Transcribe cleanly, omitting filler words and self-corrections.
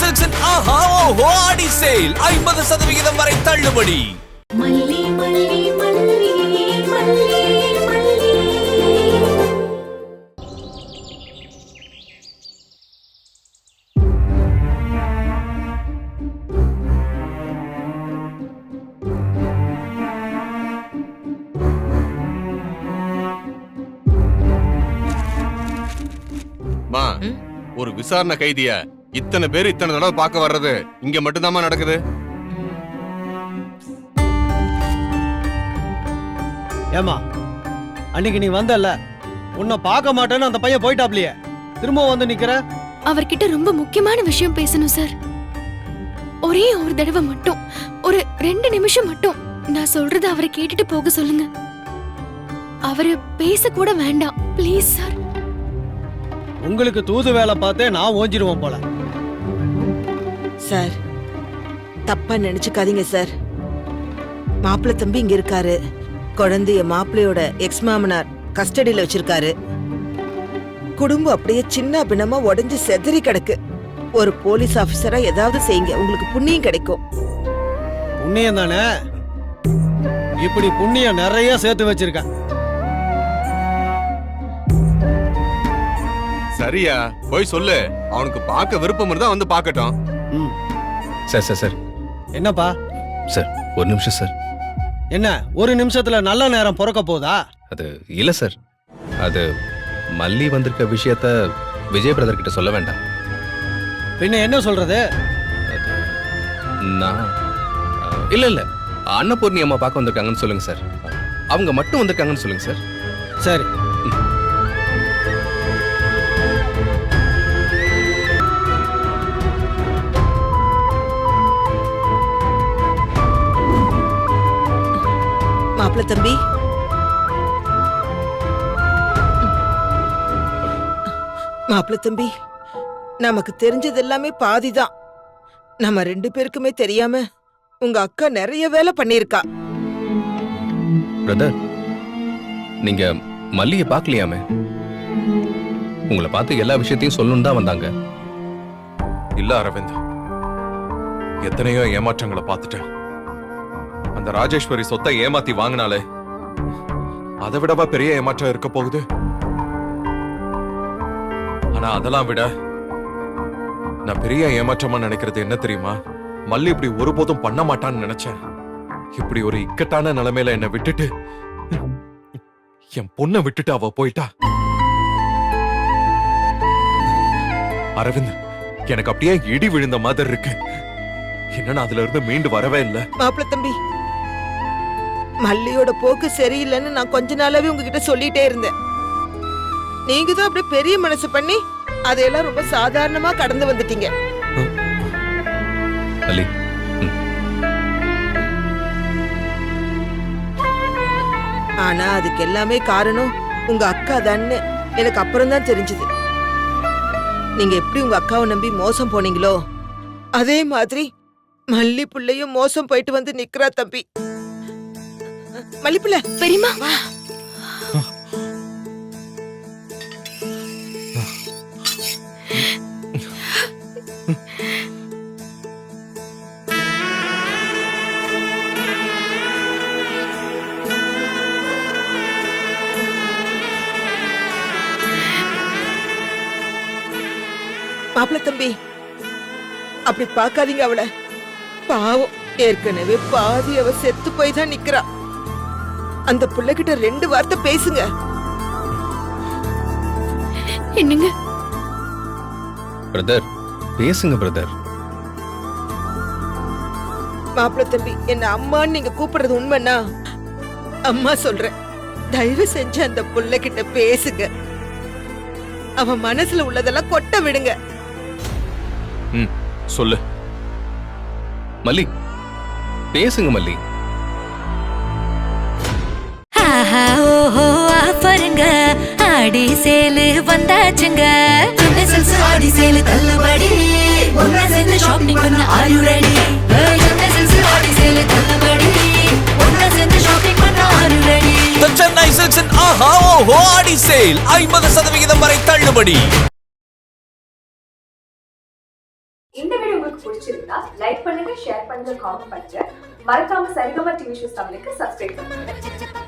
சில்க்ஸின் ஆஹா ஓஹோ ஆடி சேல் 50% வரை தள்ளுபடி. மல்லி மல்லி மல்லி மல்லி மல்லி. ஒரு விசாரணை கைதிய இத்தனை பேர் இத்தனை தடவை பார்க்க வர்றது இங்க மட்டும்தான் நடக்குது. ஏமா அன்னைக்கு நீ வந்தல, உன்னை பார்க்க மாட்டேன்னு அந்த பையன் போயிட்டாப்லையே, திரும்ப வந்து நிக்கிற. அவர்கிட்ட ரொம்ப முக்கியமான விஷயம் பேசணும் சார். ஒரே ஒரு தடவை மட்டும், ஒரு 2 நிமிஷம் மட்டும் நான் சொல்றத அவரை கேட்டுட்டு போக சொல்லுங்க. அவரு பேச கூட வேண்டாம் ப்ளீஸ் சார். உங்களுக்கு தூது வேலை பார்த்தே நான் ஓஞ்சிருவோம் போல. சார் தப்பா நினைச்சுக்காதீங்க சார். மாப்பிள்ளை தம்பி இங்க இருக்காரு. குழந்தைய மாப்பிள்ளையோட எக்ஸ் மாமனார் கஸ்டடியில வச்சிருக்காரு. குடும்பம் அப்படியே சின்ன பின்னமா உடைஞ்சு செதறி கிடக்கு. ஒரு போலீஸ் ஆபீசரா ஏதாவது செய்யுங்க, உங்களுக்கு புண்ணியம் கிடைக்கும். புண்ணியம் தானே, இப்படி புண்ணியம் நிறைய சேர்த்து வச்சிருக்கேன். சரியா போய் சொல்லு, அவனுக்கு பார்க்க விருப்பம் இருந்தா வந்து பார்க்கட்டும். Sir sir sir. என்னப்பா சார் ஒரு நிமிஷம் சார். என்ன ஒரு நிமிஷத்துல நல்ல நேரம் பிறக்க போதா? அது இல்ல சார், அது மல்லி வந்திருக்க விஷயத்த விஜய் பிரதர் கிட்ட சொல்ல வேண்டாம். பின்ன என்ன சொல்றது? நான் இல்ல இல்ல அன்னபூர்ணி அம்மா பார்க்க வந்திருக்காங்கன்னு சொல்லுங்க சார். அவங்க மட்டும் வந்திருக்காங்கன்னு சொல்லுங்க சார். சரி. மாப்பிள்ளை தம்பி, மாப்பிள்ளை தம்பி, நமக்கு தெரிஞ்சது எல்லாமே பாதிதான். நம்ம 2 பேருக்குமே தெரியாம உங்க அக்கா நிறைய வேலை பண்ணிருக்கா. பிரதர், நீங்க மல்லியை பார்க்கலையாமே? உங்களை பார்த்து எல்லா விஷயத்தையும் சொல்லணும் தான் வந்தாங்க. இல்ல அரவிந்த், எத்தனையோ ஏமாற்றங்களை பார்த்துட்டேன். அந்த ராஜேஸ்வரி சொத்தை ஏமாத்தி வாங்கினாலே அதை விடவா பெரிய ஏமாற்றம் இருக்க போகுது? ஆனா அதெல்லாம் விட நான் பெரிய ஏமாற்றமா நினைக்கிறது என்ன தெரியுமா? மல்லி இப்படி ஒருபோதும் பண்ண மாட்டான்னு நினைச்சேன். இப்படி ஒரு இக்கட்டான நிலைமையில என்னை விட்டுட்டு, என் பொண்ணை விட்டுட்டு அவ போயிட்டா. அரவிந்த், எனக்கு அப்படியே இடி விழுந்த மாதிரி இருக்கு. என்னன்னா அதுல இருந்து மீண்டு வரவே இல்லை. மாப்பிள்ளை தம்பி, மல்லியோட போக்கு சரியில்லைன்னு நான் கொஞ்ச நாளாவே உங்ககிட்ட சொல்லிட்டே இருந்தேன். நீங்க தான் அப்படியே பெரிய மனசு பண்ணி அதையெல்லாம் ரொம்ப சாதாரணமா கடந்து வந்துட்டீங்க. மல்லி, ஆனா அதுக்கு எல்லாமே காரணம் உங்க அக்கா தான்னு எனக்கு அப்புறம் தான் தெரிஞ்சது. நீங்க எப்படி உங்க அக்காவை நம்பி மோசம் போனீங்களோ அதே மாதிரி மல்லி புள்ளையும் மோசம் போயிட்டு வந்து நிக்கிறா தம்பி. மல்லிப்புள்ள பெரியமா, மாப்பிள்ள தம்பி, அப்படி பாக்காதீங்க அவளை. பாவம், ஏற்கனவே பாதி அவ செத்து போய் தான் நிக்கிறா. அந்த புள்ளைகிட்ட 2 வார்த்தை பேசுங்க. என்னங்க பிரதர், பேசுங்க பிரதர். மாப்பிள்ள தம்பி, என்ன அம்மான்னு நீங்க கூப்பிடுறது உண்மைன்னா அம்மா சொல்றேன், தயவு செஞ்சு அந்த புள்ளைகிட்ட பேசுங்க. அவ மனசுல உள்ளதெல்லாம் கொட்ட விடுங்க. சொல்லு மல்லி, பேசுங்க மல்லி. ஆஃபருங்க, ஆடி சேலு வந்தாச்சுங்க. ஆடி சேலு தள்ளுபடி, ஒன்னா சேர்ந்து ஷாப்பிங் பண்ண ஆர் யூ ரெடி? ஆடி சேலு தள்ளுபடி, ஒன்னா சேர்ந்து ஷாப்பிங் பண்ண ஆர் யூ ரெடி? சென்னை சில்க்ஸின் ஆஹா ஓஹோ ஆடி சேல் 50% வரை தள்ளுபடி. இந்த வீடியோ உங்களுக்கு பிடிச்சிருந்தா லைக் பண்ணுங்க, ஷேர் பண்ணுங்க, காமெண்ட் பண்ணுங்க. மறக்காம சரிகமா டிவி ஷோஸ் தமிழுக்கு சப்ஸ்கிரைப் பண்ணுங்க.